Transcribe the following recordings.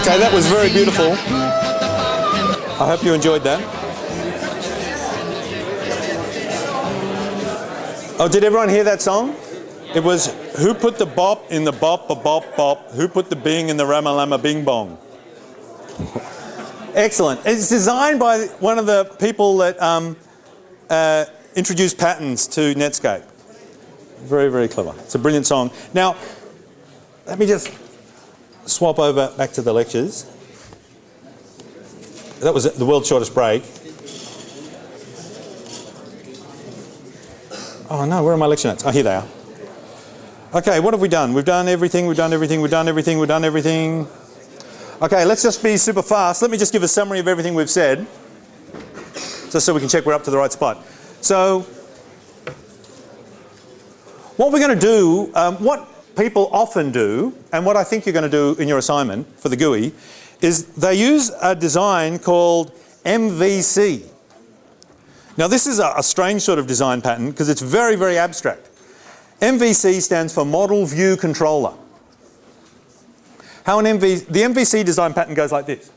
Okay, that was very beautiful. I hope you enjoyed that. Oh, did everyone hear that song? It was, who put the bop in the bop a bop bop? Who put the bing in the rama bing bong? Excellent. It's designed by one of the people that introduced patterns to Netscape. Very, very clever. It's a brilliant song. Now, let me just swap over back to the lectures. That was the world's shortest break. Oh no, where are my lecture notes? Oh, here they are. Okay, what have we done? We've done everything, we've done everything, we've done everything, we've done everything. Okay, let's just be super fast. Let me just give a summary of everything we've said, just so we can check we're up to the right spot. So, what we're going to do, what people often do, and what I think you're going to do in your assignment for the GUI, is they use a design called MVC. Now this is a strange sort of design pattern because it's very, very abstract. MVC stands for Model View Controller. The MVC design pattern goes like this.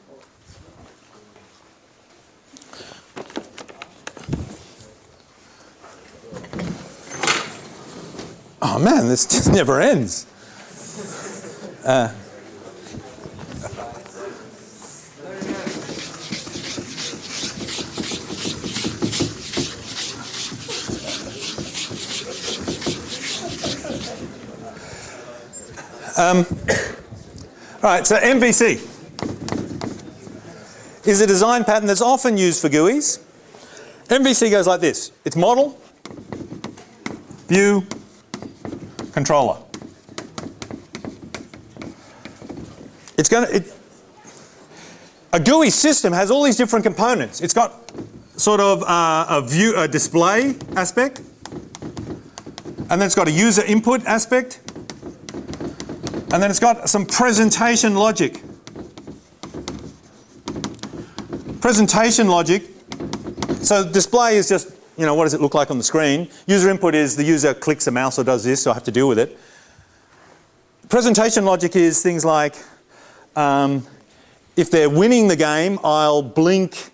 Oh man, this just never ends. All right, so MVC is a design pattern that's often used for GUIs. MVC goes like this. It's model, view, controller. A GUI system has all these different components. It's got sort of a display aspect, and then it's got a user input aspect, and then it's got some presentation logic. Presentation logic, so display is just, you know, what does it look like on the screen? User input is the user clicks a mouse or does this, so I have to deal with it. Presentation logic is things like, if they're winning the game, I'll blink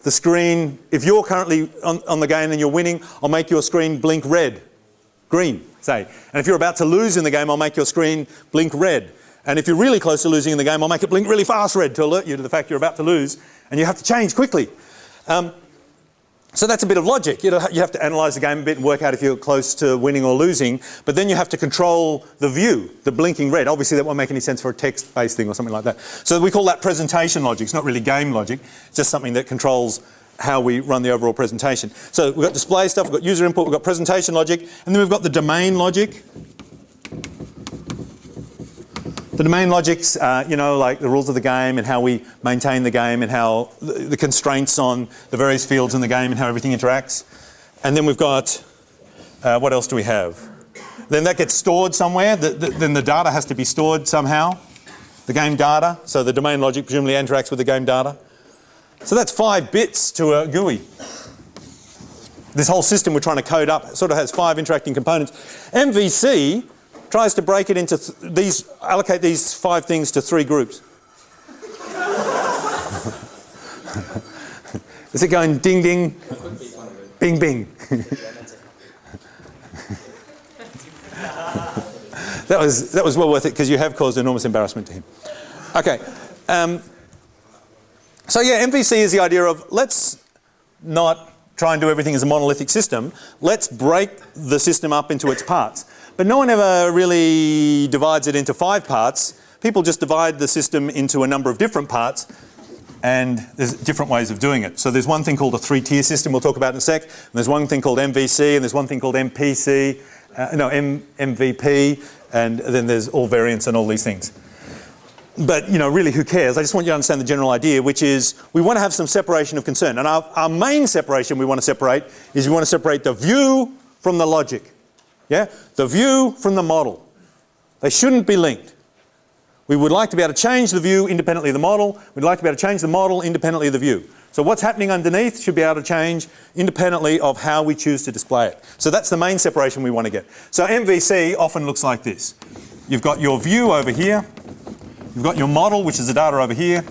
the screen. If you're currently on the game and you're winning, I'll make your screen blink green, say. And if you're about to lose in the game, I'll make your screen blink red. And if you're really close to losing in the game, I'll make it blink really fast red to alert you to the fact you're about to lose, and you have to change quickly. So that's a bit of logic. You have to analyse the game a bit and work out if you're close to winning or losing, but then you have to control the view, the blinking red. Obviously that won't make any sense for a text-based thing or something like that. So we call that presentation logic. It's not really game logic, it's just something that controls how we run the overall presentation. So we've got display stuff, we've got user input, we've got presentation logic, and then we've got the domain logic. The domain logic's, you know, like the rules of the game and how we maintain the game and how the constraints on the various fields in the game and how everything interacts. And then we've got, what else do we have? Then that gets stored somewhere. Then the data has to be stored somehow. The game data. So the domain logic presumably interacts with the game data. So that's 5 bits to a GUI. This whole system we're trying to code up sort of has 5 interacting components. MVC tries to break it into allocate these 5 things to 3 groups. Is it going ding ding, bing bing? That was well worth it because you have caused enormous embarrassment to him. Okay. So yeah, MVC is the idea of let's not try and do everything as a monolithic system. Let's break the system up into its parts. But no one ever really divides it into 5 parts. People just divide the system into a number of different parts, and there's different ways of doing it. So there's one thing called a 3-tier system we'll talk about in a sec, and there's one thing called MVC, and there's one thing called MPC, MVP, and then there's all variants and all these things. But, you know, really who cares? I just want you to understand the general idea, which is we want to have some separation of concern. And our main separation we want to separate is we want to separate the view from the logic. Yeah? The view from the model. They shouldn't be linked. We would like to be able to change the view independently of the model. We'd like to be able to change the model independently of the view. So what's happening underneath should be able to change independently of how we choose to display it. So that's the main separation we want to get. So MVC often looks like this. You've got your view over here. You've got your model, which is the data over here.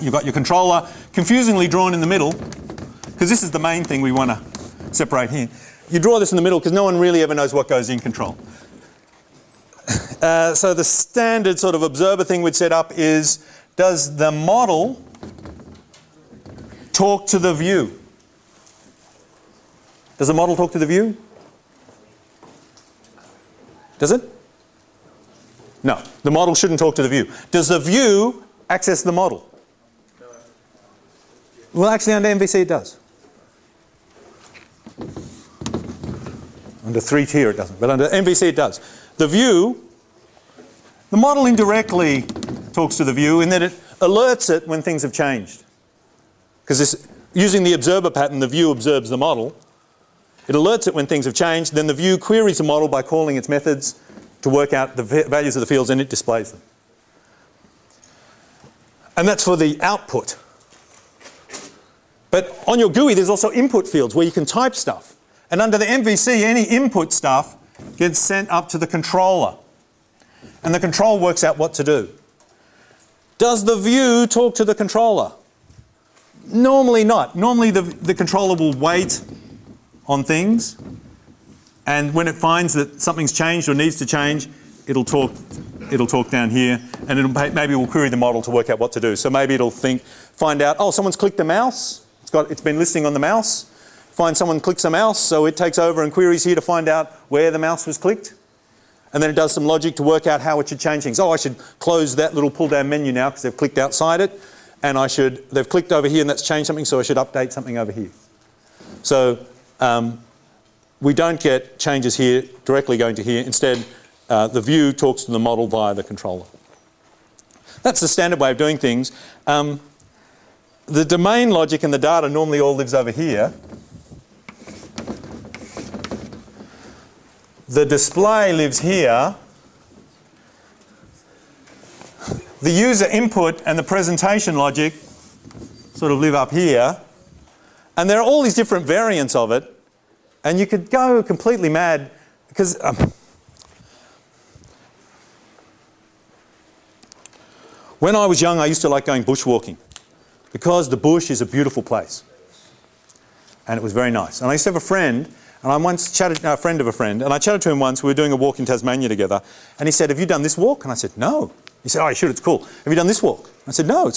You've got your controller, confusingly drawn in the middle, because this is the main thing we want to separate here. You draw this in the middle because no one really ever knows what goes in control. So the standard sort of observer thing we'd set up is, does the model talk to the view? Does the model talk to the view? Does it? No, the model shouldn't talk to the view. Does the view access the model? No. Well, actually under MVC it does. Under 3-tier it doesn't, but under MVC it does. The view, the model indirectly talks to the view in that it alerts it when things have changed. Because using the observer pattern, the view observes the model. It alerts it when things have changed, then the view queries the model by calling its methods to work out the values of the fields, and it displays them. And that's for the output. But on your GUI there's also input fields where you can type stuff. And under the MVC, any input stuff gets sent up to the controller. And the control works out what to do. Does the view talk to the controller? Normally not. Normally the controller will wait on things, and when it finds that something's changed or needs to change, it'll talk down here, and maybe we'll query the model to work out what to do. So maybe it'll find out, oh, someone's clicked the mouse. It's been listening on the mouse. Find someone clicks a mouse, so it takes over and queries here to find out where the mouse was clicked. And then it does some logic to work out how it should change things. Oh, I should close that little pull-down menu now because they've clicked outside it, and they've clicked over here and that's changed something, so I should update something over here. So we don't get changes here directly going to here. Instead, the view talks to the model via the controller. That's the standard way of doing things. The domain logic and the data normally all lives over here. The display lives here. The user input and the presentation logic sort of live up here. And there are all these different variants of it. And you could go completely mad because when I was young I used to like going bushwalking because the bush is a beautiful place. And it was very nice. And I used to have a friend, and I once chatted, a friend of a friend, and I chatted to him once. We were doing a walk in Tasmania together, and he said, have you done this walk? And I said, no. He said, oh, you should, it's cool. Have you done this walk? I said, no,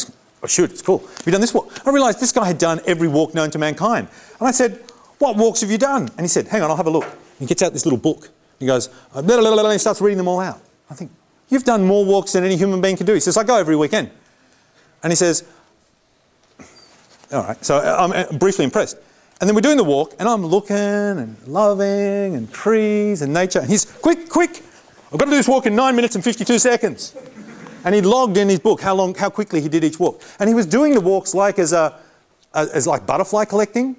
I should, it's cool. Have you done this walk? I realised this guy had done every walk known to mankind. And I said, what walks have you done? And he said, hang on, I'll have a look. And he gets out this little book. He goes, blah, blah, blah, blah, and he starts reading them all out. I think, you've done more walks than any human being can do. He says, I go every weekend. And he says, all right, so I'm briefly impressed. And then we're doing the walk, and I'm looking and loving and trees and nature. And he's, quick, I've got to do this walk in 9 minutes and 52 seconds. And he logged in his book how quickly he did each walk. And he was doing the walks like as like butterfly collecting.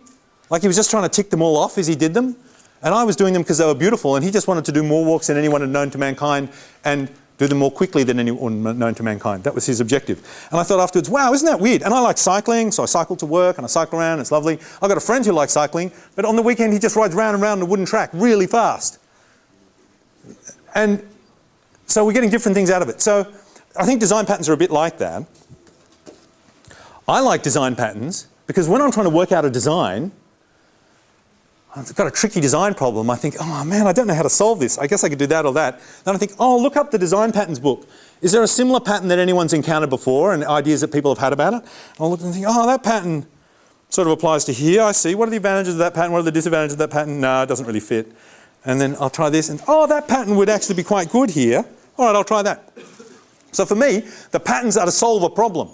Like he was just trying to tick them all off as he did them. And I was doing them because they were beautiful, and he just wanted to do more walks than anyone had known to mankind and do them more quickly than anyone known to mankind. That was his objective. And I thought afterwards, wow, isn't that weird? And I like cycling, so I cycle to work and I cycle around, it's lovely. I've got a friend who likes cycling, but on the weekend he just rides round and round on a wooden track really fast. And so we're getting different things out of it. So I think design patterns are a bit like that. I like design patterns because when I'm trying to work out a design, I've got a tricky design problem. I think, oh man, I don't know how to solve this. I guess I could do that or that. Then I think, oh, look up the design patterns book. Is there a similar pattern that anyone's encountered before and ideas that people have had about it? And I'll look and think, oh, that pattern sort of applies to here. I see. What are the advantages of that pattern? What are the disadvantages of that pattern? No, it doesn't really fit. And then I'll try this and, oh, that pattern would actually be quite good here. All right, I'll try that. So for me, the patterns are to solve a problem.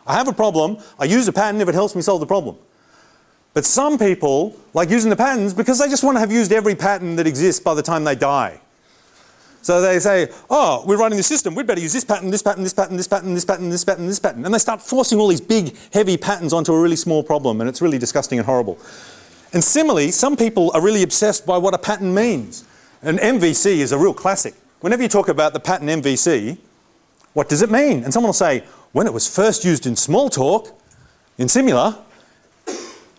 I have a problem, I use a pattern if it helps me solve the problem. But some people like using the patterns because they just want to have used every pattern that exists by the time they die. So they say, oh, we're writing this system, we'd better use this pattern, this pattern, this pattern, this pattern, this pattern, this pattern, this pattern. And they start forcing all these big, heavy patterns onto a really small problem, and it's really disgusting and horrible. And similarly, some people are really obsessed by what a pattern means. And MVC is a real classic. Whenever you talk about the pattern MVC, what does it mean? And someone will say, when it was first used in Smalltalk, in Simula,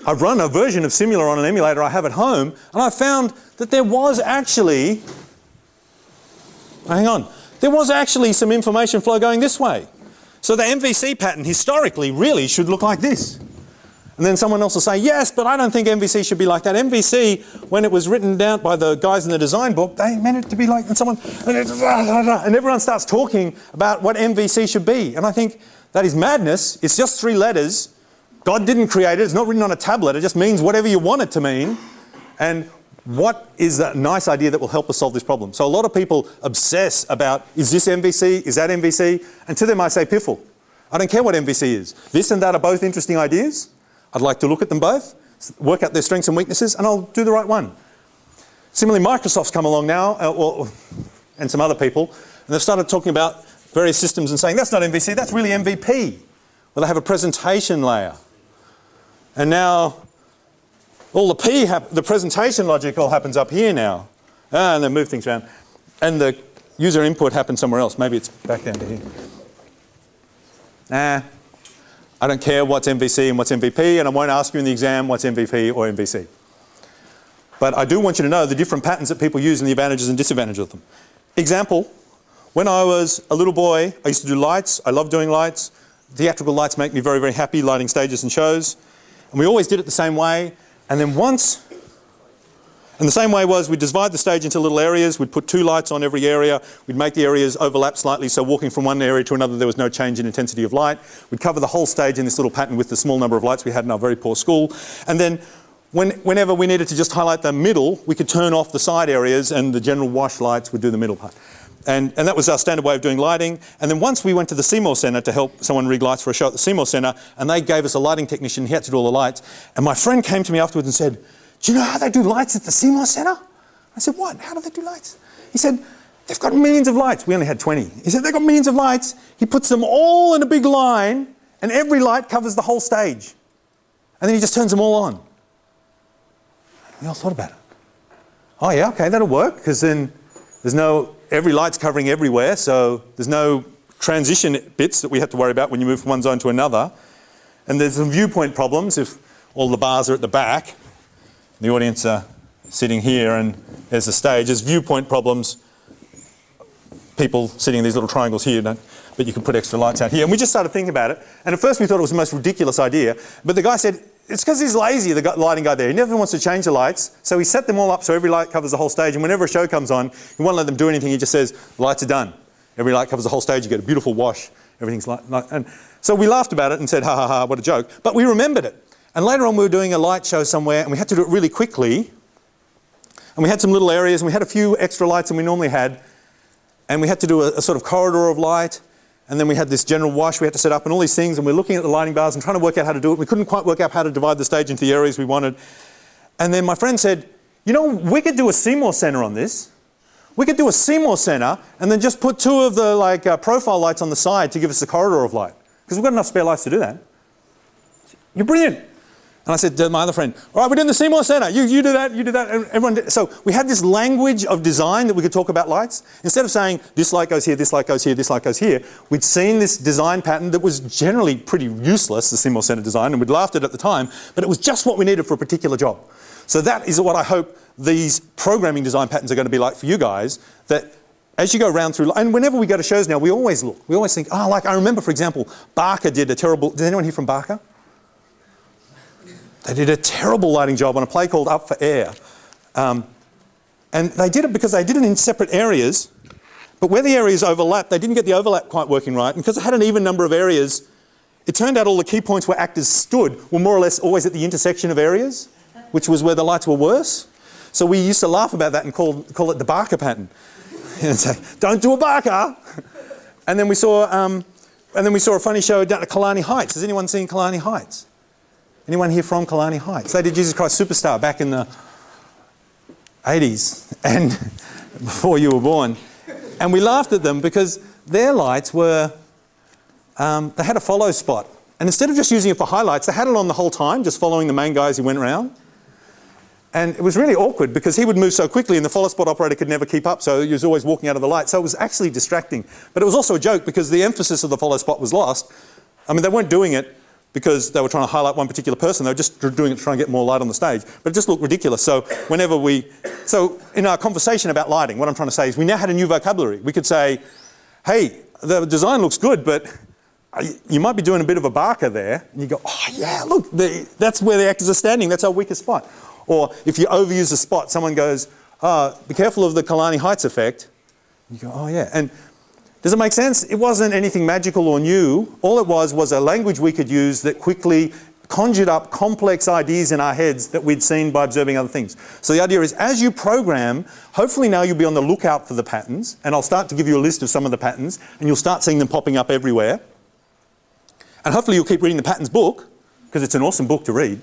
I've run a version of Simula on an emulator I have at home, and I found that there was actually, hang on, there was actually some information flow going this way. So the MVC pattern historically really should look like this. And then someone else will say, yes, but I don't think MVC should be like that. MVC, when it was written down by the guys in the design book, they meant it to be like, and everyone starts talking about what MVC should be. And I think that is madness. It's just 3 letters. God didn't create it. It's not written on a tablet. It just means whatever you want it to mean. And what is that nice idea that will help us solve this problem? So a lot of people obsess about, is this MVC? Is that MVC? And to them I say, piffle. I don't care what MVC is. This and that are both interesting ideas. I'd like to look at them both, work out their strengths and weaknesses, and I'll do the right one. Similarly, Microsoft's come along now, and some other people, and they've started talking about various systems and saying, that's not MVC, that's really MVP. Well, they have a presentation layer. And now, all the presentation logic all happens up here now. And they move things around. And the user input happens somewhere else. Maybe it's back down to here. Nah. I don't care what's MVC and what's MVP, and I won't ask you in the exam what's MVP or MVC. But I do want you to know the different patterns that people use and the advantages and disadvantages of them. Example, when I was a little boy, I used to do lights. I love doing lights. Theatrical lights make me very, very happy, lighting stages and shows. And we always did it the same way. And then once, and the same way was we'd divide the stage into little areas. We'd put 2 lights on every area. We'd make the areas overlap slightly, so walking from one area to another there was no change in intensity of light. We'd cover the whole stage in this little pattern with the small number of lights we had in our very poor school. And then whenever we needed to just highlight the middle, we could turn off the side areas and the general wash lights would do the middle part. And that was our standard way of doing lighting. And then once we went to the Seymour Centre to help someone rig lights for a show at the Seymour Centre, and they gave us a lighting technician, he had to do all the lights. And my friend came to me afterwards and said, do you know how they do lights at the Seymour Centre? I said, what? How do they do lights? He said, they've got millions of lights. We only had 20. He said, they've got millions of lights. He puts them all in a big line, and every light covers the whole stage. And then he just turns them all on. We all thought about it. Oh yeah, okay, that'll work, because then every light's covering everywhere, so there's no transition bits that we have to worry about when you move from one zone to another. And there's some viewpoint problems if all the bars are at the back. The audience are sitting here and there's a stage. There's viewpoint problems. People sitting in these little triangles here, but you can put extra lights out here. And we just started thinking about it. And at first we thought it was the most ridiculous idea. But the guy said, it's because he's lazy, the lighting guy there. He never wants to change the lights. So he set them all up so every light covers the whole stage. And whenever a show comes on, he won't let them do anything. He just says, the lights are done. Every light covers the whole stage. You get a beautiful wash. Everything's light. And so we laughed about it and said, ha ha ha, what a joke. But we remembered it. And later on we were doing a light show somewhere and we had to do it really quickly. And we had some little areas and we had a few extra lights than we normally had. And we had to do a sort of corridor of light. And then we had this general wash we had to set up and all these things. And we're looking at the lighting bars and trying to work out how to do it. We couldn't quite work out how to divide the stage into the areas we wanted. And then my friend said, you know, we could do a Seymour Centre on this. We could do a Seymour Centre and then just put 2 of the profile lights on the side to give us a corridor of light. Because we've got enough spare lights to do that. You're brilliant. And I said to my other friend, all right, we're doing the Seymour Centre. You do that, you do that. And everyone did. So we had this language of design that we could talk about lights. Instead of saying, this light goes here, this light goes here, this light goes here, we'd seen this design pattern that was generally pretty useless, the Seymour Centre design, and we'd laughed at it at the time, but it was just what we needed for a particular job. So that is what I hope these programming design patterns are going to be like for you guys, that as you go around through, and whenever we go to shows now, we always look. We always think, oh, like I remember, for example, Barker did a terrible, did anyone hear from Barker? They did a terrible lighting job on a play called Up for Air. And they did it because they did it in separate areas, but where the areas overlapped, they didn't get the overlap quite working right, and because it had an even number of areas, it turned out all the key points where actors stood were more or less always at the intersection of areas, which was where the lights were worse. So we used to laugh about that and call it the Barker pattern. And say, don't do a Barker! And then we saw a funny show down at Killarney Heights. Has anyone seen Killarney Heights? Anyone here from Killarney Heights? They did Jesus Christ Superstar back in the 80s and before you were born. And we laughed at them because their lights were, they had a follow spot. And instead of just using it for highlights, they had it on the whole time, just following the main guys who went around. And it was really awkward because he would move so quickly and the follow spot operator could never keep up, so he was always walking out of the light. So it was actually distracting. But it was also a joke because the emphasis of the follow spot was lost. I mean, they weren't doing it because they were trying to highlight one particular person. They were just doing it to try and get more light on the stage. But it just looked ridiculous. So so in our conversation about lighting, what I'm trying to say is we now had a new vocabulary. We could say, hey, the design looks good, but you might be doing a bit of a barker there. And you go, oh yeah, look, that's where the actors are standing. That's our weakest spot. Or if you overuse a spot, someone goes, oh, be careful of the Kalani Heights effect. You go, oh yeah. And does it make sense? It wasn't anything magical or new. All it was a language we could use that quickly conjured up complex ideas in our heads that we'd seen by observing other things. So the idea is, as you program, hopefully now you'll be on the lookout for the patterns, and I'll start to give you a list of some of the patterns, and you'll start seeing them popping up everywhere. And hopefully you'll keep reading the patterns book, because it's an awesome book to read,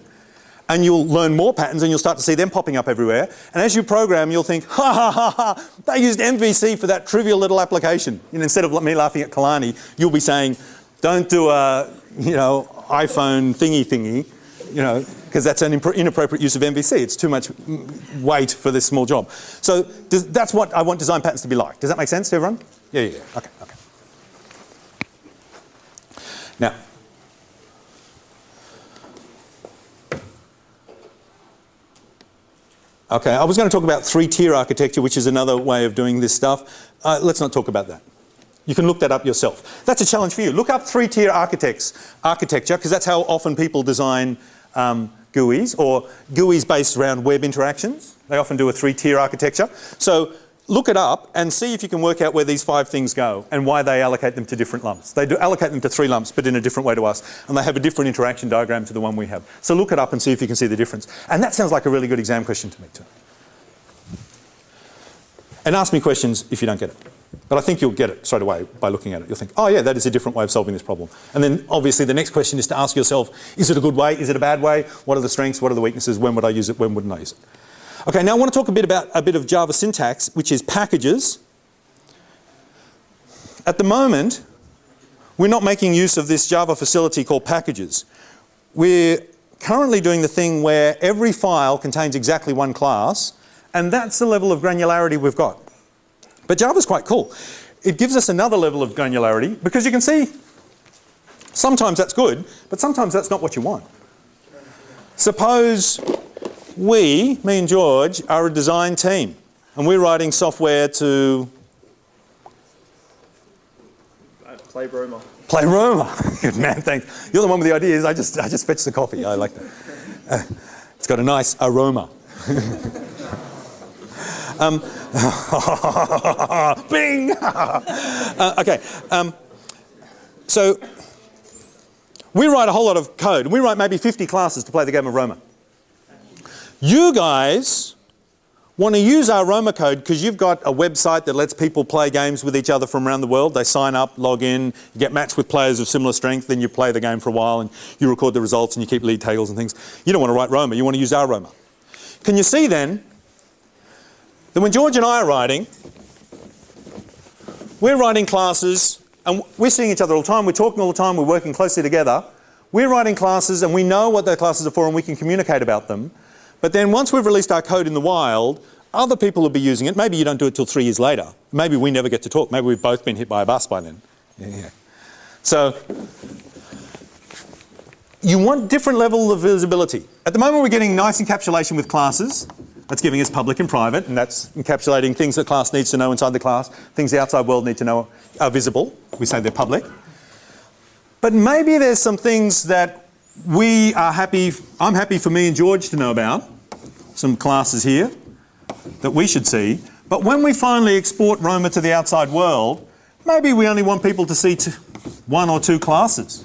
and you'll learn more patterns and you'll start to see them popping up everywhere. And as you program, you'll think, ha ha ha ha, they used MVC for that trivial little application. And instead of me laughing at Kalani, you'll be saying, don't do a, iPhone thingy, because that's an inappropriate use of MVC. It's too much weight for this small job. So that's what I want design patterns to be like. Does that make sense to everyone? Yeah. Okay. Now, okay, I was going to talk about three-tier architecture, which is another way of doing this stuff. Let's not talk about that. You can look that up yourself. That's a challenge for you. Look up three-tier architecture, because that's how often people design GUIs, or GUIs based around web interactions. They often do a three-tier architecture. So look it up and see if you can work out where these 5 things go and why they allocate them to different lumps. They do allocate them to 3 lumps, but in a different way to us. And they have a different interaction diagram to the one we have. So look it up and see if you can see the difference. And that sounds like a really good exam question to me too. And ask me questions if you don't get it. But I think you'll get it straight away by looking at it. You'll think, oh yeah, that is a different way of solving this problem. And then obviously the next question is to ask yourself, is it a good way? Is it a bad way? What are the strengths? What are the weaknesses? When would I use it? When wouldn't I use it? Okay, now I want to talk a bit about a bit of Java syntax, which is packages. At the moment, we're not making use of this Java facility called packages. We're currently doing the thing where every file contains exactly one class, and that's the level of granularity we've got. But Java's quite cool. It gives us another level of granularity, because you can see sometimes that's good, but sometimes that's not what you want. Suppose me and George, are a design team, and we're writing software to play Roma. Play Roma. Good man, thanks. You're the one with the ideas. I just fetched the coffee. I like that. It's got a nice aroma. Bing! Okay. So we write a whole lot of code. We write maybe 50 classes to play the game of Roma. You guys want to use our Roma code because you've got a website that lets people play games with each other from around the world. They sign up, log in, you get matched with players of similar strength, then you play the game for a while and you record the results and you keep league tables and things. You don't want to write Roma, you want to use our Roma. Can you see then that when George and I are writing, we're writing classes and we're seeing each other all the time, we're talking all the time, we're working closely together. We're writing classes and we know what those classes are for and we can communicate about them. But then once we've released our code in the wild, other people will be using it. Maybe you don't do it till 3 years later. Maybe we never get to talk. Maybe we've both been hit by a bus by then. Yeah. So you want different level of visibility. At the moment we're getting nice encapsulation with classes. That's giving us public and private, and that's encapsulating things that class needs to know inside the class. Things the outside world need to know are visible. We say they're public. But maybe there's some things that I'm happy for me and George to know about, some classes here that we should see. But when we finally export Roma to the outside world, maybe we only want people to see 1 or 2 classes.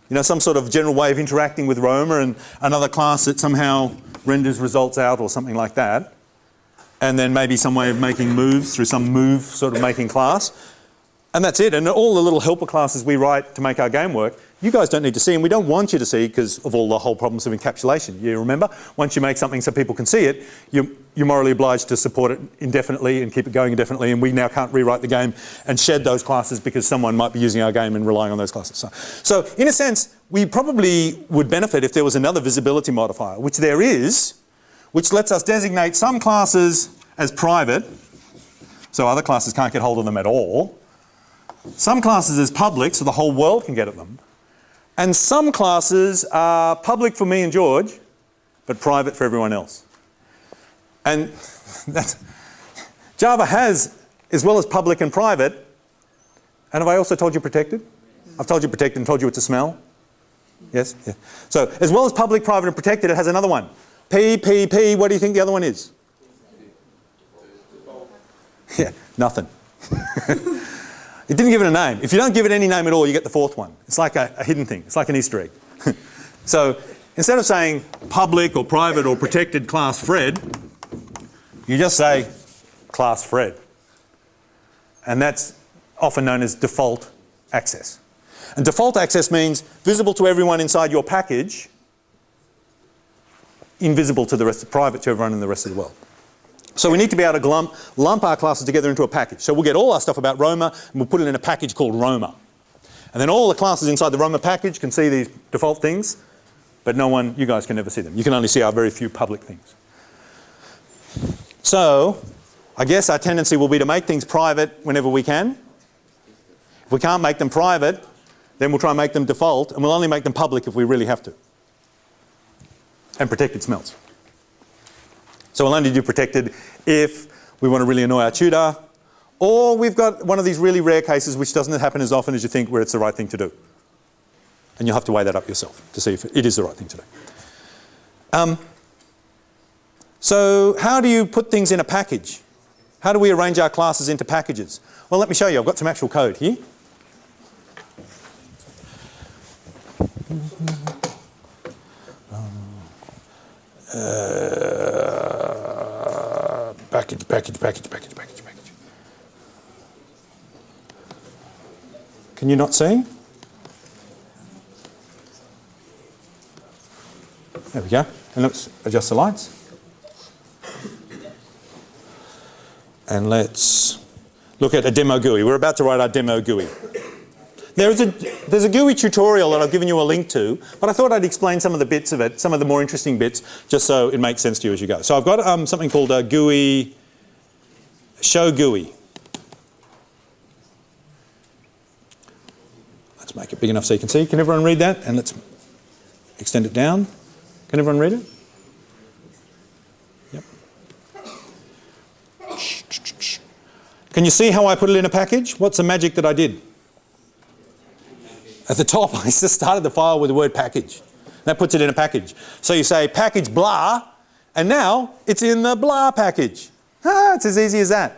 You know, some sort of general way of interacting with Roma and another class that somehow renders results out or something like that. And then maybe some way of making moves through some move sort of making class. And that's it. And all the little helper classes we write to make our game work, you guys don't need to see, and we don't want you to see because of all the whole problems of encapsulation. You remember? Once you make something so people can see it, you're morally obliged to support it indefinitely and keep it going indefinitely, and we now can't rewrite the game and shed those classes because someone might be using our game and relying on those classes. So in a sense, we probably would benefit if there was another visibility modifier, which there is, which lets us designate some classes as private, so other classes can't get hold of them at all. Some classes as public, so the whole world can get at them. And some classes are public for me and George, but private for everyone else. And Java has, as well as public and private, And have I also told you protected? I've told you protected and told you it's a smell. Yes? Yeah. So as well as public, private and protected, it has another one. P, P, P, what do you think the other one is? Yeah, nothing. It didn't give it a name. If you don't give it any name at all, you get the fourth one. It's like a hidden thing. It's like an Easter egg. So instead of saying public or private or protected class Fred, you just say class Fred. And that's often known as default access. And default access means visible to everyone inside your package, invisible to the rest, private to everyone in the rest of the world. So we need to be able to lump our classes together into a package. So we'll get all our stuff about Roma and we'll put it in a package called Roma. And then all the classes inside the Roma package can see these default things, but you guys can never see them. You can only see our very few public things. So I guess our tendency will be to make things private whenever we can. If we can't make them private, then we'll try and make them default, and we'll only make them public if we really have to. And protected smells. So we'll only do protected if we want to really annoy our tutor, or we've got one of these really rare cases which doesn't happen as often as you think where it's the right thing to do. And you'll have to weigh that up yourself to see if it is the right thing to do. So how do you put things in a package? How do we arrange our classes into packages? Well, let me show you. I've got some actual code here. Package. Can you not see? There we go. And let's adjust the lights. And let's look at a demo GUI. We're about to write our demo GUI. There's a GUI tutorial that I've given you a link to, but I thought I'd explain some of the bits of it, some of the more interesting bits, just so it makes sense to you as you go. So I've got something called a GUI, show GUI. Let's make it big enough so you can see. Can everyone read that? And let's extend it down. Can everyone read it? Yep. Can you see how I put it in a package? What's the magic that I did? At the top, I just started the file with the word package. That puts it in a package. So you say package blah, and now it's in the blah package. It's as easy as that.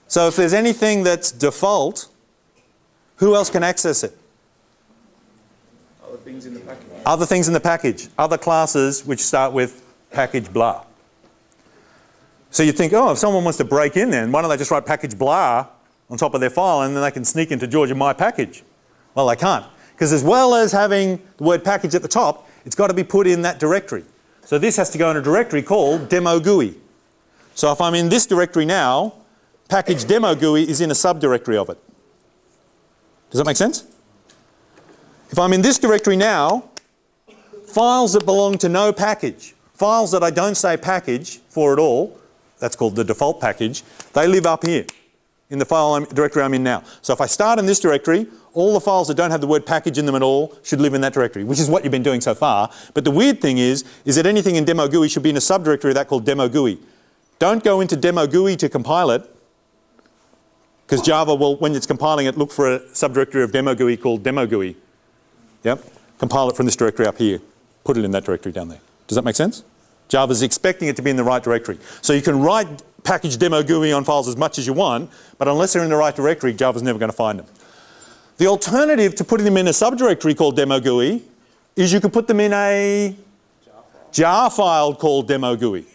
So if there's anything that's default, who else can access it? Other things in the package. Other things in the package. Other classes which start with package blah. So you think, oh, if someone wants to break in then, why don't they just write package blah on top of their file and then they can sneak into Georgia My Package? Well, they can't. Because as well as having the word package at the top, it's got to be put in that directory. So this has to go in a directory called demo GUI. So if I'm in this directory now, package demo GUI is in a subdirectory of it. Does that make sense? If I'm in this directory now, files that belong to no package, files that I don't say package for at all, that's called the default package, they live up here in the directory I'm in now. So if I start in this directory, all the files that don't have the word package in them at all should live in that directory, which is what you've been doing so far. But the weird thing is that anything in demo GUI should be in a subdirectory of that called demo GUI. Don't go into demo GUI to compile it, because Java will, when it's compiling it, look for a subdirectory of demo GUI called demo GUI. Yep. Compile it from this directory up here. Put it in that directory down there. Does that make sense? Java's expecting it to be in the right directory. So you can write package demo GUI on files as much as you want, but unless they're in the right directory, Java's never going to find them. The alternative to putting them in a subdirectory called demo GUI is you could put them in a jar file called demo GUI.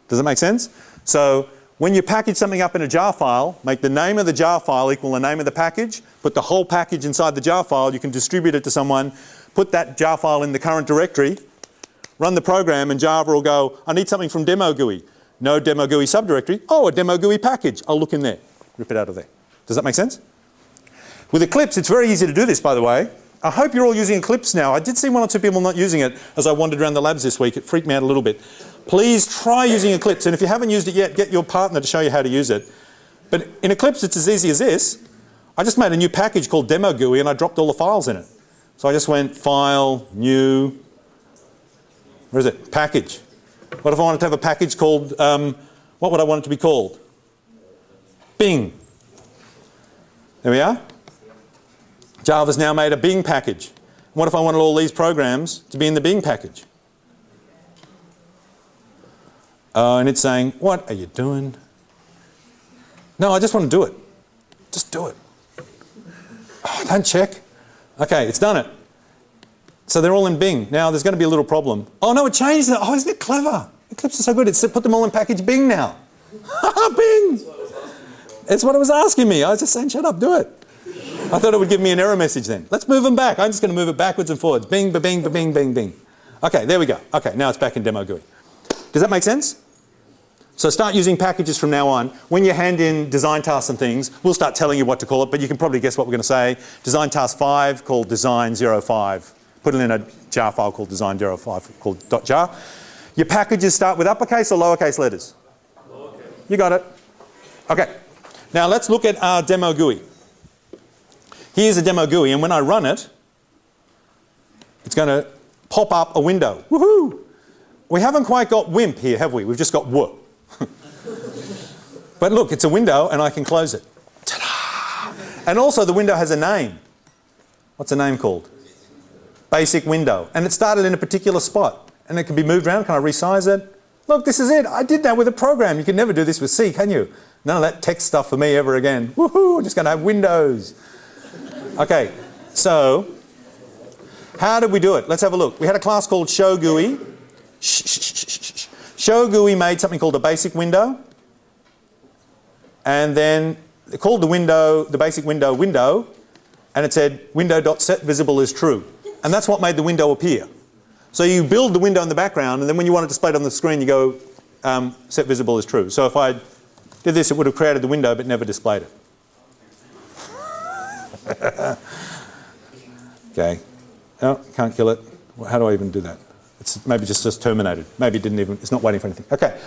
Does that make sense? So when you package something up in a jar file, make the name of the jar file equal the name of the package, put the whole package inside the jar file, you can distribute it to someone, put that jar file in the current directory, run the program, and Java will go, I need something from demo GUI. No demo GUI subdirectory. Oh, a demo GUI package. I'll look in there. Rip it out of there. Does that make sense? With Eclipse, it's very easy to do this, by the way. I hope you're all using Eclipse now. I did see one or two people not using it as I wandered around the labs this week. It freaked me out a little bit. Please try using Eclipse, and if you haven't used it yet, get your partner to show you how to use it. But in Eclipse, it's as easy as this. I just made a new package called demo GUI and I dropped all the files in it. So I just went File, New, where is it? Package. What if I wanted to have a package called, what would I want it to be called? Bing. There we are. Java's now made a Bing package. What if I wanted all these programs to be in the Bing package? And it's saying, what are you doing? No, I just want to do it. Just do it. Oh, don't check. Okay, it's done it. So they're all in Bing. Now there's going to be a little problem. Oh no, it changed it. Oh, isn't it clever? Eclipse is so good. It's put them all in package Bing now. Bing! It's what it was asking me. I was just saying, shut up, do it. I thought it would give me an error message then. Let's move them back. I'm just going to move it backwards and forwards. Bing, ba-bing, ba-bing, bing, bing. Okay, there we go. Okay, now it's back in demo GUI. Does that make sense? So start using packages from now on. When you hand in design tasks and things, we'll start telling you what to call it, but you can probably guess what we're going to say. Design task 5 called design05. Put it in a jar file called design05 called .jar. Your packages start with uppercase or lowercase letters? Lowercase. You got it. Okay. Now let's look at our demo GUI. Here's a demo GUI, and when I run it, it's going to pop up a window. Woohoo! We haven't quite got WIMP here, have we? We've just got WUP. But look, it's a window and I can close it. Ta-da! And also the window has a name. What's the name called? Basic window. And it started in a particular spot. And it can be moved around. Can I resize it? Look, this is it. I did that with a program. You can never do this with C, can you? None of that text stuff for me ever again. Woohoo! I'm just going to have windows. Okay, so how did we do it? Let's have a look. We had a class called showGUI. showGUI made something called a basic window. And then it called the window, the basic window, window. And it said window.setVisible is true. And that's what made the window appear. So you build the window in the background, and then when you want it displayed on the screen, you go set visible is true. So if I did this, it would have created the window but never displayed it. Okay. No, can't kill it. How do I even do that? It's maybe just terminated. Maybe it didn't even, it's not waiting for anything. Okay.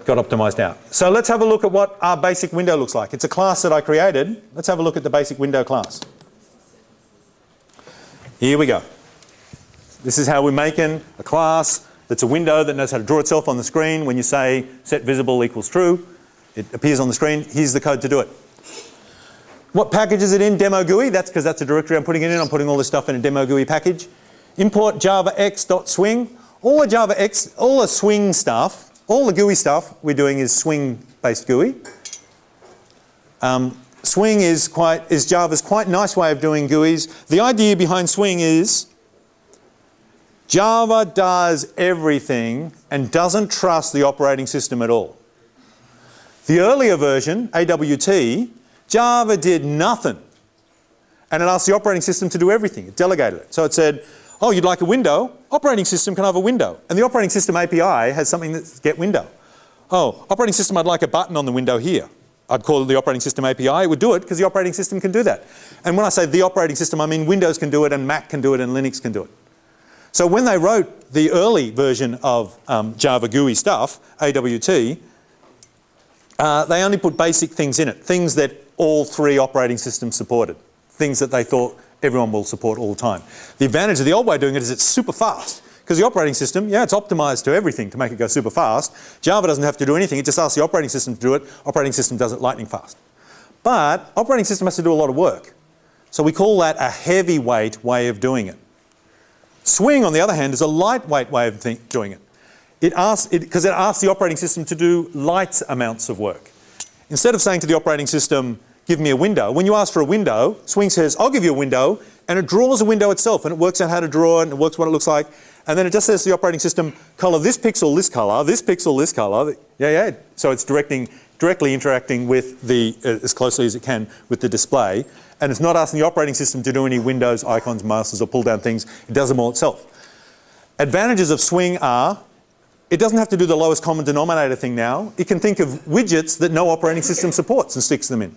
Got optimized out. So let's have a look at what our basic window looks like. It's a class that I created. Let's have a look at the basic window class. Here we go. This is how we're making a class that's a window that knows how to draw itself on the screen. When you say set visible equals true, it appears on the screen. Here's the code to do it. What package is it in? Demo GUI. That's because that's a directory I'm putting it in. I'm putting all this stuff in a demo GUI package. Import javax.swing. All the javax, all the swing stuff, all the GUI stuff we're doing is swing-based GUI. Swing is Java's quite nice way of doing GUIs. The idea behind swing is Java does everything and doesn't trust the operating system at all. The earlier version, AWT, Java did nothing. And it asked the operating system to do everything. It delegated it. So it said, oh, you'd like a window? Operating system can have a window. And the operating system API has something that's get window. Oh, operating system, I'd like a button on the window here. I'd call it the operating system API. It would do it because the operating system can do that. And when I say the operating system, I mean Windows can do it and Mac can do it and Linux can do it. So when they wrote the early version of Java GUI stuff, AWT, they only put basic things in it, things that all three operating systems supported, things that they thought everyone will support all the time. The advantage of the old way of doing it is it's super fast. Because the operating system, yeah, it's optimized to everything to make it go super fast. Java doesn't have to do anything. It just asks the operating system to do it. Operating system does it lightning fast. But operating system has to do a lot of work. So we call that a heavyweight way of doing it. Swing, on the other hand, is a lightweight way of doing it. Because it asks the operating system to do light amounts of work. Instead of saying to the operating system, give me a window, when you ask for a window, Swing says, I'll give you a window, and it draws a window itself, and it works out how to draw it, and it works what it looks like, and then it just says to the operating system, color this pixel this color, this pixel this color. Yeah. So it's directly interacting with as closely as it can with the display, and it's not asking the operating system to do any windows, icons, masters, or pull down things. It does them all itself. Advantages of Swing are, it doesn't have to do the lowest common denominator thing now. It can think of widgets that no operating system supports and sticks them in.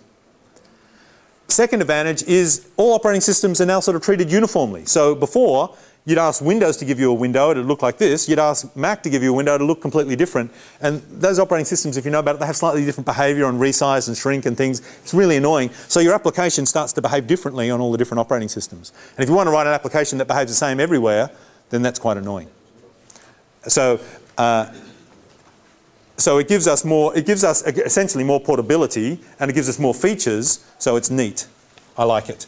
Second advantage is all operating systems are now sort of treated uniformly. So before, you'd ask Windows to give you a window, it'd look like this. You'd ask Mac to give you a window, it'd look completely different. And those operating systems, if you know about it, they have slightly different behavior on resize and shrink and things. It's really annoying. So your application starts to behave differently on all the different operating systems. And if you want to write an application that behaves the same everywhere, then that's quite annoying. So So it gives us essentially more portability, and it gives us more features, so it's neat. I like it.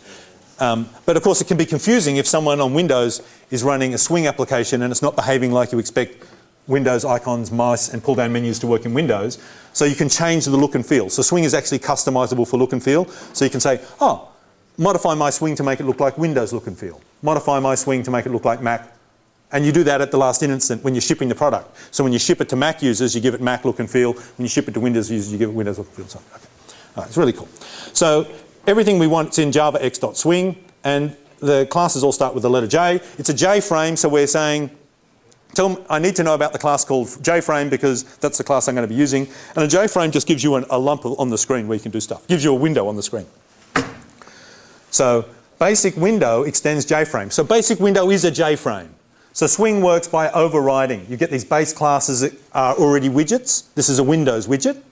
But of course it can be confusing if someone on Windows is running a Swing application and it's not behaving like you expect Windows icons, mouse and pull-down menus to work in Windows. So you can change the look and feel. So Swing is actually customizable for look and feel. So you can say, oh, modify my Swing to make it look like Windows look and feel. Modify my Swing to make it look like Mac. And you do that at the last instant when you're shipping the product. So when you ship it to Mac users, you give it Mac look and feel. When you ship it to Windows users, you give it Windows look and feel. So, okay. All right, it's really cool. So everything we want is in Java x.swing, and the classes all start with the letter J. It's a J frame, so we're saying, I need to know about the class called JFrame because that's the class I'm going to be using. And a JFrame just gives you a lump on the screen where you can do stuff. Gives you a window on the screen. So basic window extends JFrame. So basic window is a JFrame. So Swing works by overriding. You get these base classes that are already widgets. This is a Windows widget.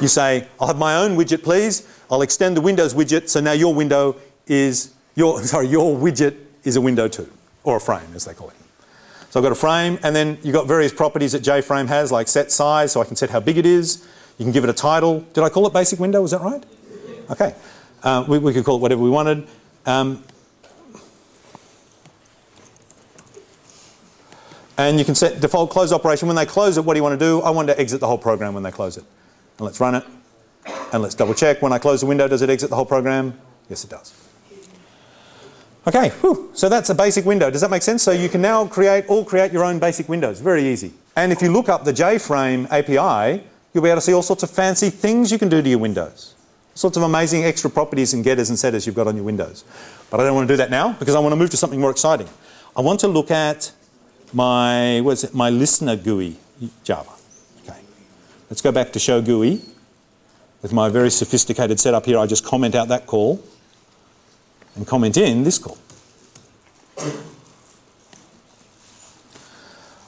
You say, I'll have my own widget, please. I'll extend the Windows widget. So now your window is your widget is a window too, or a frame as they call it. So I've got a frame, and then you've got various properties that JFrame has, like set size, so I can set how big it is. You can give it a title. Did I call it basic window? Was that right? Okay. We could call it whatever we wanted. And you can set default close operation. When they close it, what do you want to do? I want to exit the whole program when they close it. And let's run it. And let's double check. When I close the window, does it exit the whole program? Yes, it does. Okay, whew. So that's a basic window. Does that make sense? So you can now create your own basic windows. Very easy. And if you look up the JFrame API, you'll be able to see all sorts of fancy things you can do to your windows. All sorts of amazing extra properties and getters and setters you've got on your windows. But I don't want to do that now because I want to move to something more exciting. I want to look at my listener GUI Java. Okay. Let's go back to show GUI. With my very sophisticated setup here, I just comment out that call and comment in this call.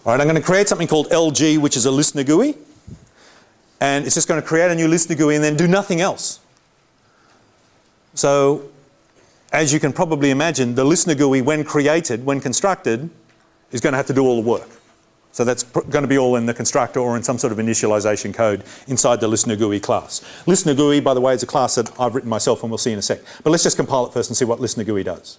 All right, I'm going to create something called LG, which is a listener GUI. And it's just going to create a new listener GUI and then do nothing else. So, as you can probably imagine, the listener GUI, when created, when constructed, is going to have to do all the work. So that's going to be all in the constructor or in some sort of initialization code inside the listener GUI class. Listener GUI, by the way, is a class that I've written myself and we'll see in a sec. But let's just compile it first and see what listener GUI does.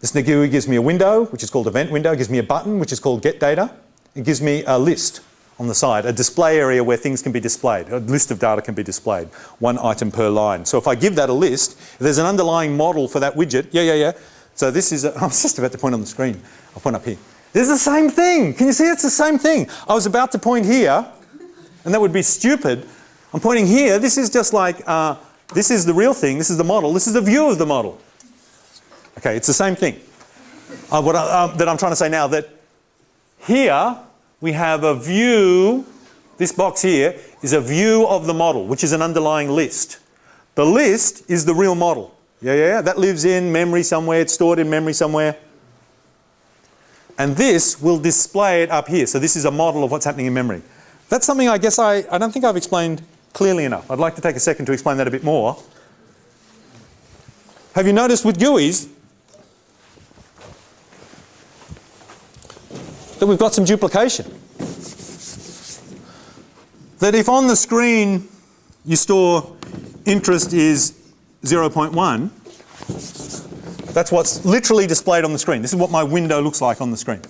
Listener GUI gives me a window, which is called event window. It gives me a button, which is called get data. It gives me a list on the side, a display area where things can be displayed. A list of data can be displayed, one item per line. So if I give that a list, if there's an underlying model for that widget, So this is, I was just about to point on the screen. I'll point up here. This is the same thing. Can you see it's the same thing? I was about to point here, and that would be stupid. I'm pointing here. This is just like, this is the real thing. This is the model. This is the view of the model. Okay, it's the same thing. That I'm trying to say now, that here we have a view. This box here is a view of the model, which is an underlying list. The list is the real model. Yeah. That lives in memory somewhere. It's stored in memory somewhere. And this will display it up here. So this is a model of what's happening in memory. That's something I guess I don't think I've explained clearly enough. I'd like to take a second to explain that a bit more. Have you noticed with GUIs that we've got some duplication? That if on the screen you store interest is 0.1, that's what's literally displayed on the screen. This is what my window looks like on the screen.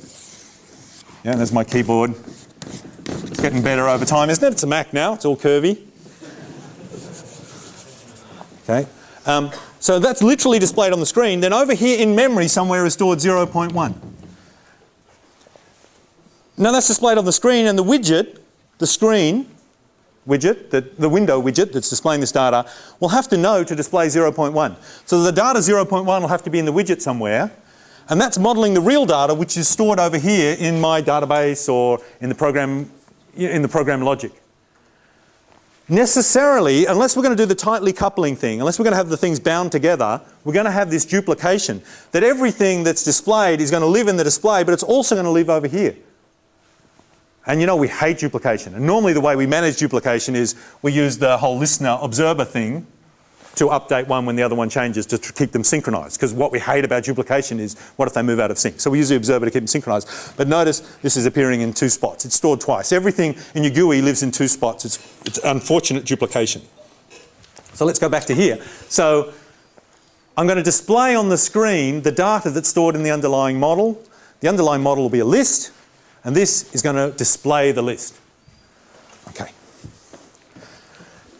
Yeah, there's my keyboard. It's getting better over time, isn't it? It's a Mac now. It's all curvy. Okay. So that's literally displayed on the screen. Then over here in memory somewhere is stored 0.1. Now that's displayed on the screen, and the widget, the screen widget, the window widget that's displaying this data, will have to know to display 0.1. So the data 0.1 will have to be in the widget somewhere, and that's modeling the real data, which is stored over here in my database or in the program logic. Necessarily, unless we're going to do the tightly coupling thing, unless we're going to have the things bound together, we're going to have this duplication, that everything that's displayed is going to live in the display, but it's also going to live over here. And you know we hate duplication. And normally the way we manage duplication is we use the whole listener observer thing to update one when the other one changes to keep them synchronized. Because what we hate about duplication is what if they move out of sync? So we use the observer to keep them synchronized. But notice this is appearing in 2 spots. It's stored twice. Everything in your GUI lives in 2 spots. It's unfortunate duplication. So let's go back to here. So I'm going to display on the screen the data that's stored in the underlying model. The underlying model will be a list, and this is going to display the list. Okay.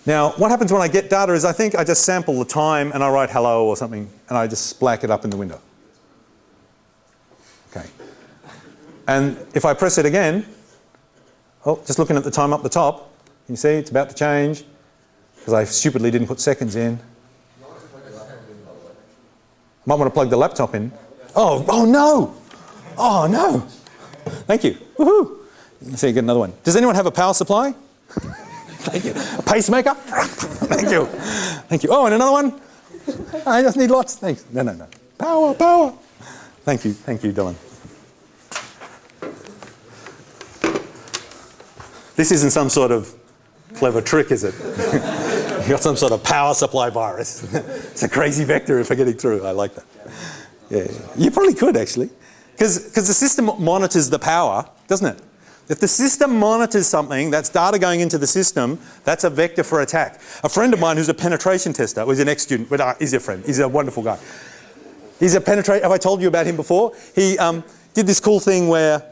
Now, what happens when I get data is I think I just sample the time and I write hello or something, and I just splack it up in the window. Okay. And if I press it again, oh, just looking at the time up the top, you see it's about to change because I stupidly didn't put seconds in. Might want to plug the laptop in. Oh no! Oh no! Thank you. Woohoo! Let's see, get another one. Does anyone have a power supply? Thank you. A pacemaker? Thank you. Thank you. Oh, and another one? I just need lots. Thanks. No. Power, power. Thank you, Dylan. This isn't some sort of clever trick, is it? You got some sort of power supply virus. It's a crazy vector for getting through. I like that. Yeah. You probably could, actually. Because the system monitors the power, doesn't it? If the system monitors something, that's data going into the system, that's a vector for attack. A friend of mine who's a penetration tester, who's an ex-student, but he's a friend, he's a wonderful guy. He's a penetrator, have I told you about him before? He did this cool thing where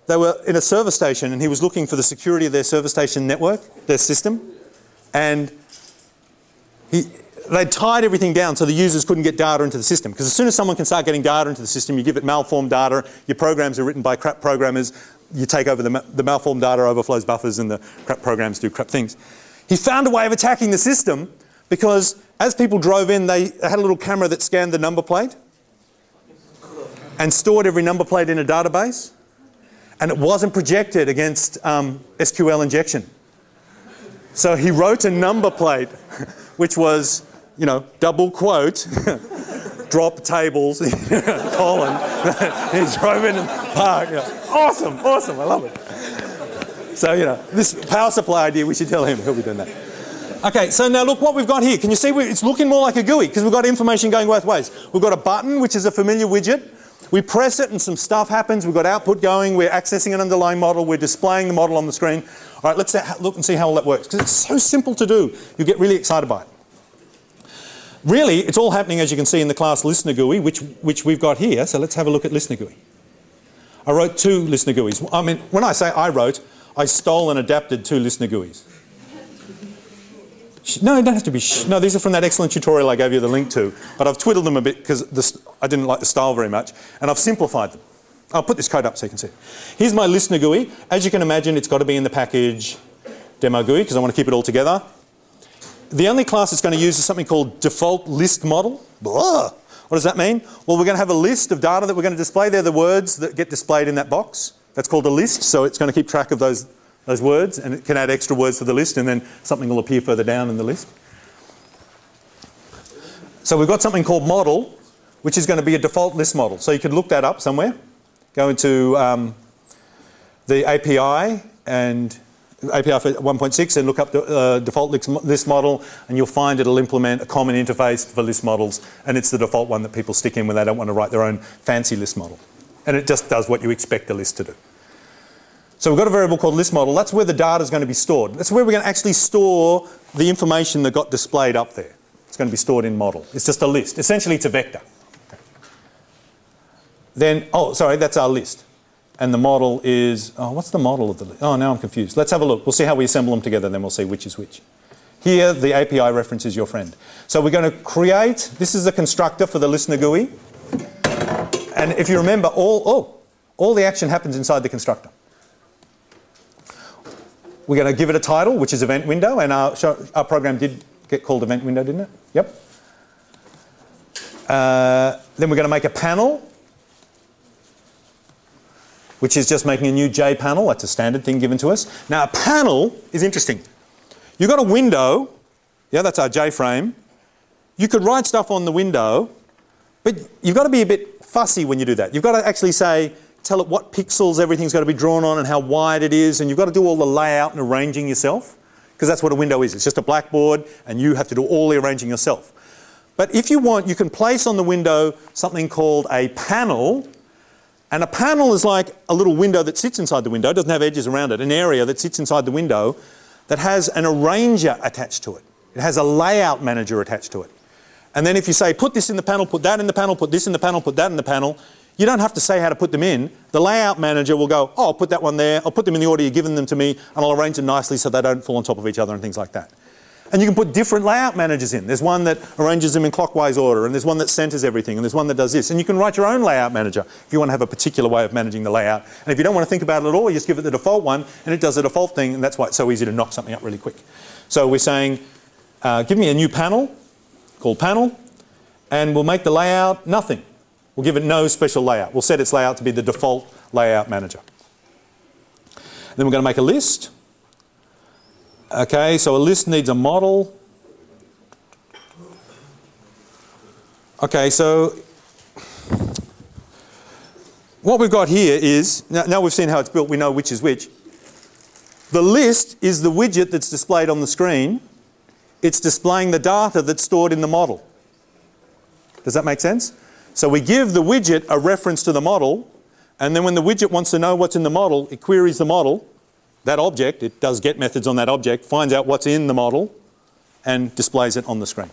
they were in a server station and he was looking for the security of their server station network, their system, and they'd tied everything down so the users couldn't get data into the system. Because as soon as someone can start getting data into the system, you give it malformed data, your programs are written by crap programmers, you take over the malformed data, overflows buffers, and the crap programs do crap things. He found a way of attacking the system because as people drove in, they had a little camera that scanned the number plate and stored every number plate in a database, and it wasn't projected against SQL injection. So he wrote a number plate which was, you know, double quote, drop tables, colon. He drove in and parked. You know. Awesome, I love it. So, you know, this power supply idea, we should tell him, he'll be doing that. Okay, so now look what we've got here. Can you see it's looking more like a GUI because we've got information going both ways. We've got a button, which is a familiar widget. We press it and some stuff happens. We've got output going. We're accessing an underlying model. We're displaying the model on the screen. All right, let's look and see how all that works because it's so simple to do. You get really excited by it. Really, it's all happening, as you can see, in the class listener GUI, which we've got here. So let's have a look at listener GUI. I wrote 2 listener GUIs. I mean, when I say I wrote, I stole and adapted 2 listener GUIs. No, it don't have to be no, these are from that excellent tutorial I gave you the link to, but I've twiddled them a bit because I didn't like the style very much, and I've simplified them. I'll put this code up so you can see. Here's my listener GUI. As you can imagine, it's got to be in the package demo GUI because I want to keep it all together. The only class it's going to use is something called default list model. Blah. What does that mean? Well, we're going to have a list of data that we're going to display. They're the words that get displayed in that box. That's called a list, so it's going to keep track of those words, and it can add extra words to the list, and then something will appear further down in the list. So we've got something called model, which is going to be a default list model. So you could look that up somewhere. Go into the API and API for 1.6 and look up the default list model, and you'll find it'll implement a common interface for list models, and it's the default one that people stick in when they don't want to write their own fancy list model. And it just does what you expect a list to do. So we've got a variable called list model. That's where the data is going to be stored. That's where we're going to actually store the information that got displayed up there. It's going to be stored in model. It's just a list. Essentially, it's a vector. Okay. Then, oh, sorry, that's our list. And the model is, oh, what's the model of the list? Oh, now I'm confused. Let's have a look. We'll see how we assemble them together, then we'll see which is which. Here, the API reference is your friend. So we're going to create, this is a constructor for the listener GUI. And if you remember, all the action happens inside the constructor. We're going to give it a title, which is event window, and our program did get called event window, didn't it? Yep. Then we're going to make a panel, which is just making a new J panel. That's a standard thing given to us. Now, a panel is interesting. You've got a window. Yeah, that's our J frame. You could write stuff on the window, but you've got to be a bit fussy when you do that. You've got to actually say, tell it what pixels everything's got to be drawn on and how wide it is, and you've got to do all the layout and arranging yourself, because that's what a window is. It's just a blackboard, and you have to do all the arranging yourself. But if you want, you can place on the window something called a panel. And a panel is like a little window that sits inside the window. It doesn't have edges around it. An area that sits inside the window that has an arranger attached to it. It has a layout manager attached to it. And then if you say, put this in the panel, put that in the panel, put this in the panel, put that in the panel, you don't have to say how to put them in. The layout manager will go, oh, I'll put that one there. I'll put them in the order you've given them to me, and I'll arrange them nicely so they don't fall on top of each other and things like that. And you can put different layout managers in. There's one that arranges them in clockwise order, and there's one that centers everything, and there's one that does this. And you can write your own layout manager if you want to have a particular way of managing the layout. And if you don't want to think about it at all, you just give it the default one, and it does the default thing, and that's why it's so easy to knock something up really quick. So we're saying, give me a new panel, called panel, and we'll make the layout nothing. We'll give it no special layout. We'll set its layout to be the default layout manager. Then we're going to make a list. Okay, so a list needs a model. Okay, so what we've got here is, now we've seen how it's built, we know which is which. The list is the widget that's displayed on the screen. It's displaying the data that's stored in the model. Does that make sense? So we give the widget a reference to the model, and then when the widget wants to know what's in the model, it queries the model. That object, it does get methods on that object, finds out what's in the model and displays it on the screen.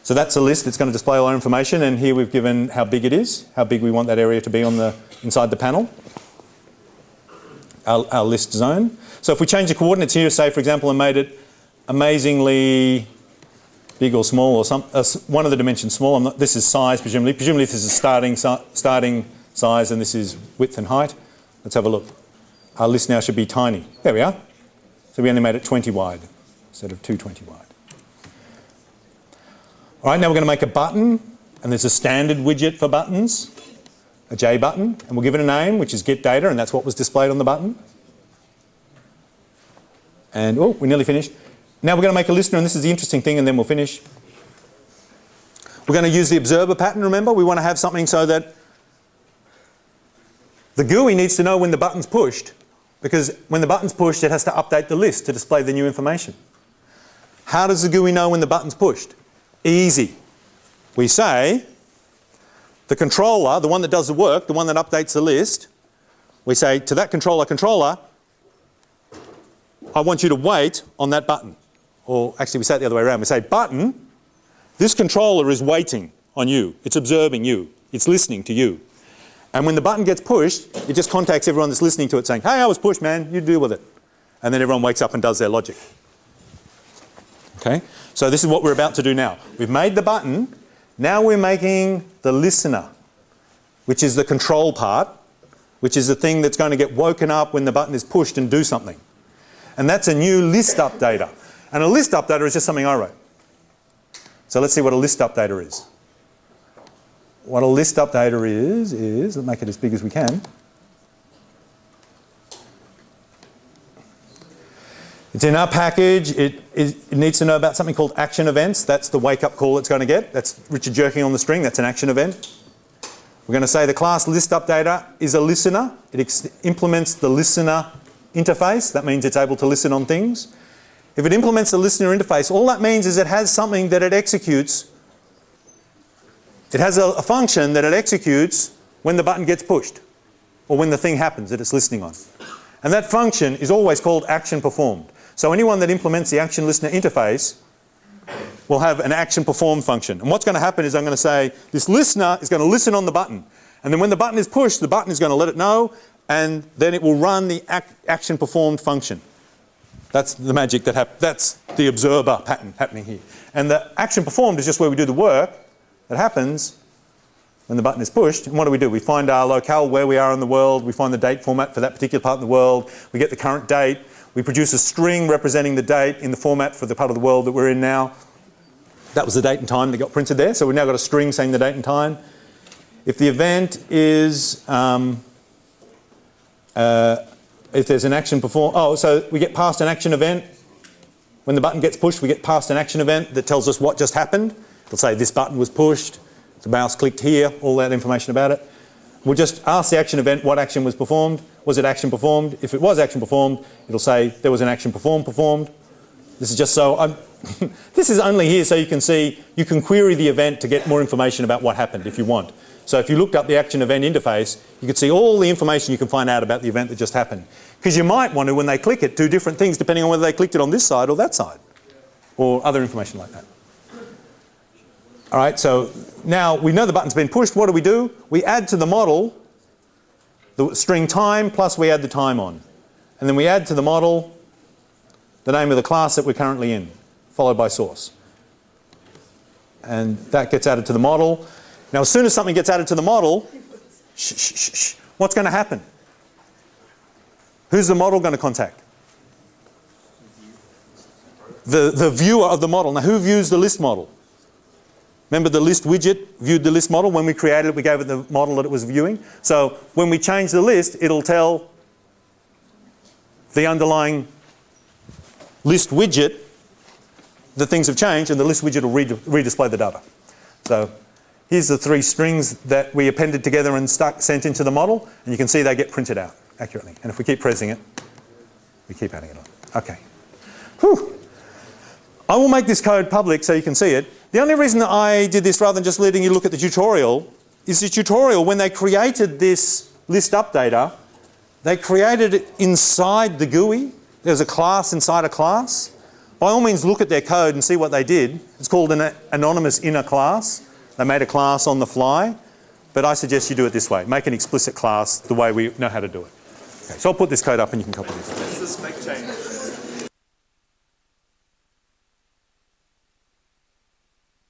So that's a list. It's going to display all our information, and here we've given how big it is, how big we want that area to be on inside the panel, our list zone. So if we change the coordinates here, say for example, and made it amazingly big or small, or one of the dimensions small. This is size, presumably. Presumably this is starting size, and this is width and height. Let's have a look. Our list now should be tiny. There we are. So we only made it 20 wide instead of 220 wide. All right, now we're going to make a button, and there's a standard widget for buttons, a J button, and we'll give it a name, which is get data, and that's what was displayed on the button. And, oh, we're nearly finished. Now we're going to make a listener, and this is the interesting thing, and then we'll finish. We're going to use the observer pattern, remember? We want to have something so that the GUI needs to know when the button's pushed, because when the button's pushed, it has to update the list to display the new information. How does the GUI know when the button's pushed? Easy. We say, the controller, the one that does the work, the one that updates the list, we say to that controller, I want you to wait on that button. Or actually we say it the other way around. We say, button, this controller is waiting on you. It's observing you. It's listening to you. And when the button gets pushed, it just contacts everyone that's listening to it saying, hey, I was pushed, man, you deal with it. And then everyone wakes up and does their logic. Okay? So this is what we're about to do now. We've made the button. Now we're making the listener, which is the control part, which is the thing that's going to get woken up when the button is pushed and do something. And that's a new list updater. And a list updater is just something I wrote. So let's see what a list updater is. What a list updater is, let's make it as big as we can. It's in our package. It needs to know about something called action events. That's the wake-up call it's going to get. That's Richard jerking on the string. That's an action event. We're going to say the class list updater is a listener. It implements the listener interface. That means it's able to listen on things. If it implements the listener interface, all that means is it has something that it executes. It has a function that it executes when the button gets pushed or when the thing happens that it's listening on. And that function is always called action performed. So anyone that implements the action listener interface will have an action performed function. And what's going to happen is I'm going to say this listener is going to listen on the button. And then when the button is pushed, the button is going to let it know, and then it will run the action performed function. That's the magic that happens. That's the observer pattern happening here. And the action performed is just where we do the work that happens when the button is pushed. And what do? We find our locale where we are in the world. We find the date format for that particular part of the world. We get the current date. We produce a string representing the date in the format for the part of the world that we're in now. That was the date and time that got printed there. So we've now got a string saying the date and time. If the event is, if there's an action performed, so we get past an action event. When the button gets pushed, we get past an action event that tells us what just happened. It'll say this button was pushed, the mouse clicked here, all that information about it. We'll just ask the action event what action was performed. Was it action performed? If it was action performed, it'll say there was an action performed. This is just so this is only here so you can see, you can query the event to get more information about what happened if you want. So if you looked up the action event interface, you could see all the information you can find out about the event that just happened. Because you might want to, when they click it, do different things depending on whether they clicked it on this side or that side, or other information like that. All right, so now we know the button's been pushed. What do? We add to the model the string time plus we add the time on. And then we add to the model the name of the class that we're currently in, followed by source. And that gets added to the model. Now, as soon as something gets added to the model, what's going to happen? Who's the model going to contact? The viewer of the model. Now, who views the list model? Remember the list widget viewed the list model? When we created it, we gave it the model that it was viewing. So when we change the list, it'll tell the underlying list widget that things have changed, and the list widget will redisplay the data. So here's the 3 strings that we appended together and sent into the model, and you can see they get printed out accurately. And if we keep pressing it, we keep adding it on. Okay. Whew. I will make this code public so you can see it. The only reason that I did this rather than just letting you look at the tutorial is the tutorial, when they created this list updater, they created it inside the GUI. There's a class inside a class. By all means, look at their code and see what they did. It's called an anonymous inner class. They made a class on the fly, but I suggest you do it this way. Make an explicit class the way we know how to do it. Okay, so I'll put this code up and you can copy this. What's the spec change?